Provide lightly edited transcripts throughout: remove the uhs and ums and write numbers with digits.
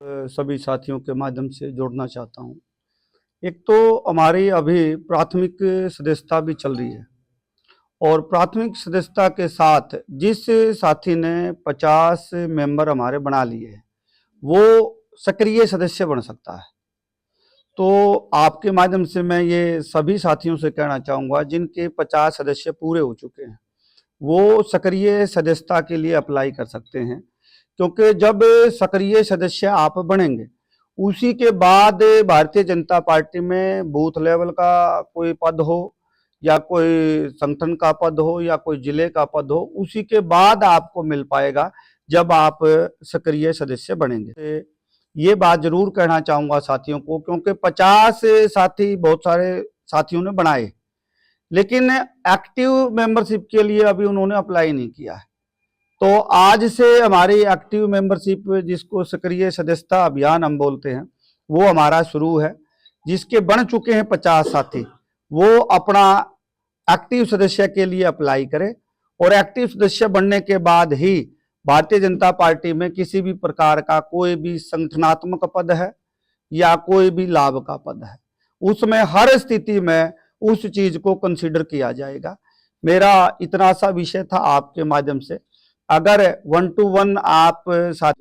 सभी साथियों के माध्यम से जोड़ना चाहता हूँ। एक तो हमारी अभी प्राथमिक सदस्यता भी चल रही है और प्राथमिक सदस्यता के साथ जिस साथी ने 50 मेंबर हमारे बना लिए हैं वो सक्रिय सदस्य बन सकता है। तो आपके माध्यम से मैं ये सभी साथियों से कहना चाहूँगा जिनके 50 सदस्य पूरे हो चुके हैं वो सक्रिय सदस्यता के लिए अप्लाई कर सकते हैं, क्योंकि जब सक्रिय सदस्य आप बनेंगे उसी के बाद भारतीय जनता पार्टी में बूथ लेवल का कोई पद हो या कोई संगठन का पद हो या कोई जिले का पद हो, उसी के बाद आपको मिल पाएगा जब आप सक्रिय सदस्य बनेंगे। ये बात जरूर कहना चाहूँगा साथियों को, क्योंकि 50 साथी बहुत सारे साथियों ने बनाए लेकिन एक्टिव मेंबरशिप के लिए अभी उन्होंने अप्लाई नहीं किया है। तो आज से हमारी एक्टिव मेंबरशिप, जिसको सक्रिय सदस्यता अभियान हम बोलते हैं, वो हमारा शुरू है। जिसके बन चुके हैं 50 साथी वो अपना एक्टिव सदस्य के लिए अप्लाई करें और एक्टिव सदस्य बनने के बाद ही भारतीय जनता पार्टी में किसी भी प्रकार का कोई भी संगठनात्मक पद है या कोई भी लाभ का पद है, उसमें हर स्थिति में उस चीज को कंसीडर किया जाएगा। मेरा इतना सा विषय था आपके माध्यम से। अगर 1 to 1 आप साथ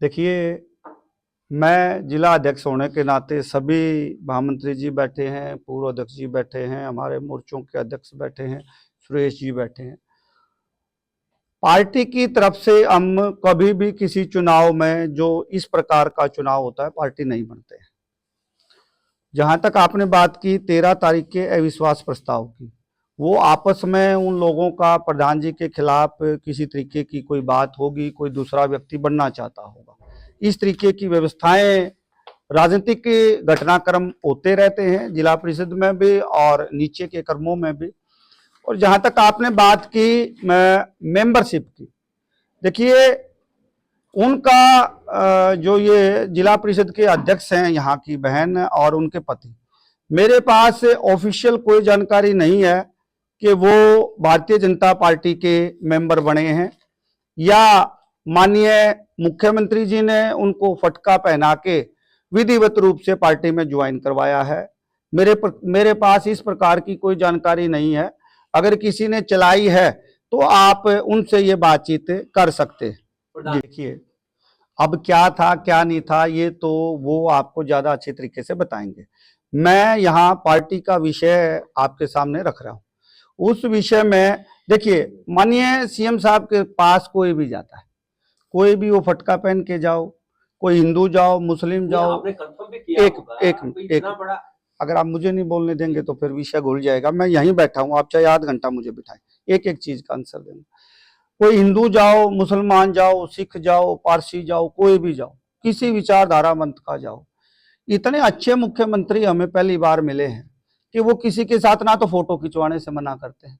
देखिए, मैं जिला अध्यक्ष होने के नाते सभी महामंत्री जी बैठे हैं, पूर्व अध्यक्ष जी बैठे हैं, हमारे मोर्चों के अध्यक्ष बैठे हैं, सुरेश जी बैठे हैं। पार्टी की तरफ से हम कभी भी किसी चुनाव में जो इस प्रकार का चुनाव होता है पार्टी नहीं बनते हैं। जहां तक आपने बात की 13 तारीख के अविश्वास प्रस्ताव की, वो आपस में उन लोगों का प्रधान जी के खिलाफ किसी तरीके की कोई बात होगी, कोई दूसरा व्यक्ति बनना चाहता होगा। इस तरीके की व्यवस्थाएं राजनीतिक घटनाक्रम होते रहते हैं, जिला परिषद में भी और नीचे के क्रमों में भी। और जहां तक आपने बात की मेंबरशिप की, देखिए उनका जो ये जिला परिषद के अध्यक्ष हैं यहाँ की बहन और उनके पति, मेरे पास ऑफिशियल कोई जानकारी नहीं है कि वो भारतीय जनता पार्टी के मेंबर बने हैं या माननीय मुख्यमंत्री जी ने उनको फटका पहना के विधिवत रूप से पार्टी में ज्वाइन करवाया है। मेरे पास इस प्रकार की कोई जानकारी नहीं है। अगर किसी ने चलाई है तो आप उनसे ये बातचीत कर सकते हैं। देखिए, अब क्या था क्या नहीं था ये तो वो आपको ज्यादा अच्छे तरीके से बताएंगे। मैं यहाँ पार्टी का विषय आपके सामने रख रहा हूँ। उस विषय में देखिए, माननीय सीएम साहब के पास कोई भी जाता है, कोई भी वो फटका पहन के जाओ, कोई हिंदू जाओ, मुस्लिम जाओ, एक अगर आप मुझे नहीं बोलने देंगे तो फिर विषय घुल जाएगा। मैं यहीं बैठा हूँ, आप चाहे आध घंटा मुझे बिठाएं, एक एक चीज का आंसर देना। कोई हिंदू जाओ, मुसलमान जाओ, सिख जाओ, पारसी जाओ, कोई भी जाओ, किसी विचारधारा मंत का जाओ, इतने अच्छे मुख्यमंत्री हमें पहली बार मिले हैं कि वो किसी के साथ ना तो फोटो खिंचवाने से मना करते हैं,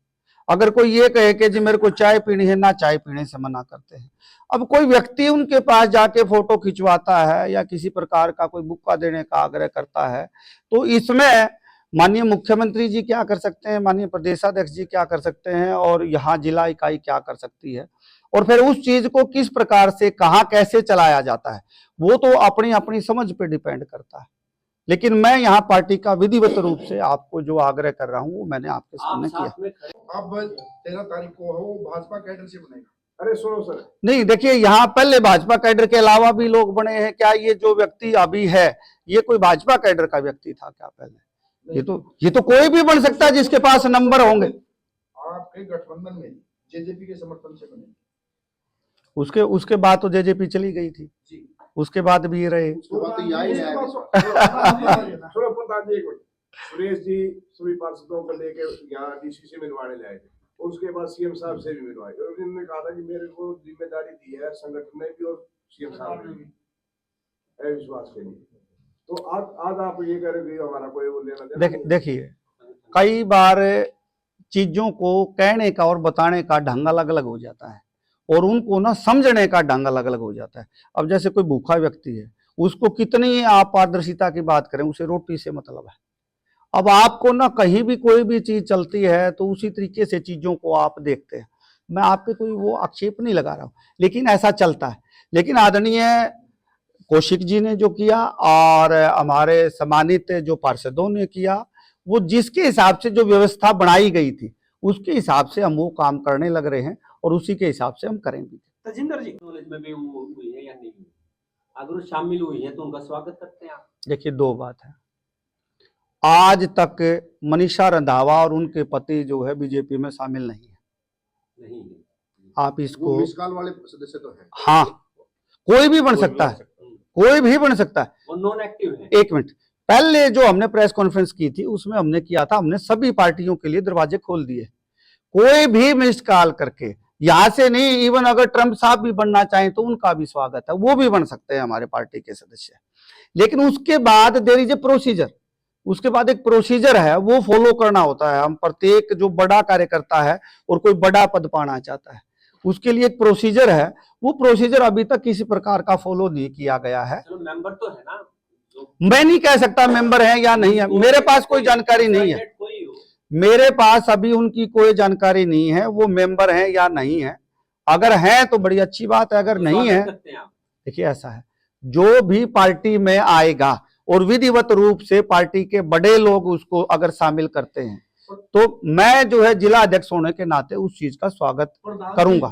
अगर कोई ये कहे कि जी मेरे को चाय पीनी है, ना चाय पीने से मना करते हैं। अब कोई व्यक्ति उनके पास जाके फोटो खिंचवाता है या किसी प्रकार का कोई बुक्का देने का आग्रह करता है, तो इसमें माननीय मुख्यमंत्री जी क्या कर सकते हैं, माननीय प्रदेशाध्यक्ष जी क्या कर सकते हैं और यहाँ जिला इकाई क्या कर सकती है, और फिर उस चीज को किस प्रकार से कहाँ कैसे चलाया जाता है वो तो अपनी अपनी समझ पे डिपेंड करता है। लेकिन मैं यहाँ पार्टी का विधिवत रूप से आपको जो आग्रह कर रहा हूँ वो मैंने आपके सामने किया। अब 13 तारीख को वो भाजपा कैडर से बनेगा। अरे सुनो सर, नहीं देखिए, यहाँ पहले भाजपा कैडर के अलावा भी लोग बने हैं क्या? ये जो व्यक्ति अभी है ये कोई भाजपा कैडर का व्यक्ति था क्या पहले? ये तो कोई भी बन सकता है जिसके पास नंबर होंगे। आपके गठबंधन में जेजेपी के समर्थन से बने, उसके बाद तो जेजेपी चली गई थी जी, उसके बाद भी ये रहे। सुरेश जी सभी पार्षदों को लेकर यहाँ डीसी से मिलवाने लाए थे, उसके बाद सीएम साहब से भी मिलवाए और उन्होंने कहा था कि मेरे को जिम्मेदारी दी है संगठन ने भी और सीएम साहब ने भी विश्वास के लिए। तो आज आप ये कह रहे हो हमारा कोई वो लेना देना। देखिए, कई बार चीजों को कहने का और बताने का ढंग अलग अलग हो जाता है और उनको ना समझने का ढंग अलग अलग हो जाता है। अब जैसे कोई भूखा व्यक्ति है, उसको कितनी आप पारदर्शिता की बात करें, उसे रोटी से मतलब है। अब आपको ना कहीं भी कोई भी चीज चलती है तो उसी तरीके से चीजों को आप देखते हैं। मैं आप पे कोई वो आक्षेप नहीं लगा रहा हूं, लेकिन ऐसा चलता है। लेकिन आदरणीय कौशिक जी ने जो किया और हमारे सम्मानित जो पार्षदों ने किया, वो जिसके हिसाब से जो व्यवस्था बनाई गई थी उसके हिसाब से हम वो काम करने लग रहे हैं और उसी के हिसाब से हम करेंगे। तजिंदर जी नॉलेज में भी वो हुई है या नहीं हुई? अगर वो शामिल हुई है तो उनका स्वागत करते हैं आप? देखिए, दो बात है। आज तक मनीषा रंधावा और उनके पति जो है बीजेपी में शामिल नहीं है। नहीं है। आप इसको, मिसकाल वाले सदस्य तो हैं। हाँ, कोई भी बन सकता है, कोई भी बन सकता है। वो नॉन एक्टिव है। एक मिनट, पहले जो हमने प्रेस कॉन्फ्रेंस की थी उसमें हमने किया था, हमने सभी पार्टियों के लिए दरवाजे खोल दिए। कोई भी मिस्ड कॉल करके, यहां से नहीं, इवन अगर ट्रंप साहब भी बनना चाहें तो उनका भी स्वागत है, वो भी बन सकते हैं हमारे पार्टी के सदस्य। लेकिन उसके बाद देयर इज ए प्रोसीजर, उसके बाद एक प्रोसीजर है, वो फॉलो करना होता है। हम प्रत्येक जो बड़ा कार्यकर्ता है और कोई बड़ा पद पाना चाहता है, उसके लिए एक प्रोसीजर है। वो प्रोसीजर अभी तक किसी प्रकार का फॉलो नहीं किया गया है। चलो मेंबर तो है ना, मैं नहीं कह सकता मेंबर है या नहीं है, मेरे पास कोई जानकारी नहीं है। मेरे पास अभी उनकी कोई जानकारी नहीं है, वो मेंबर हैं या नहीं है। अगर हैं तो बड़ी अच्छी बात है, अगर नहीं है, देखिए ऐसा है, जो भी पार्टी में आएगा और विधिवत रूप से पार्टी के बड़े लोग उसको अगर शामिल करते हैं तो मैं जो है जिला अध्यक्ष होने के नाते उस चीज का स्वागत करूंगा।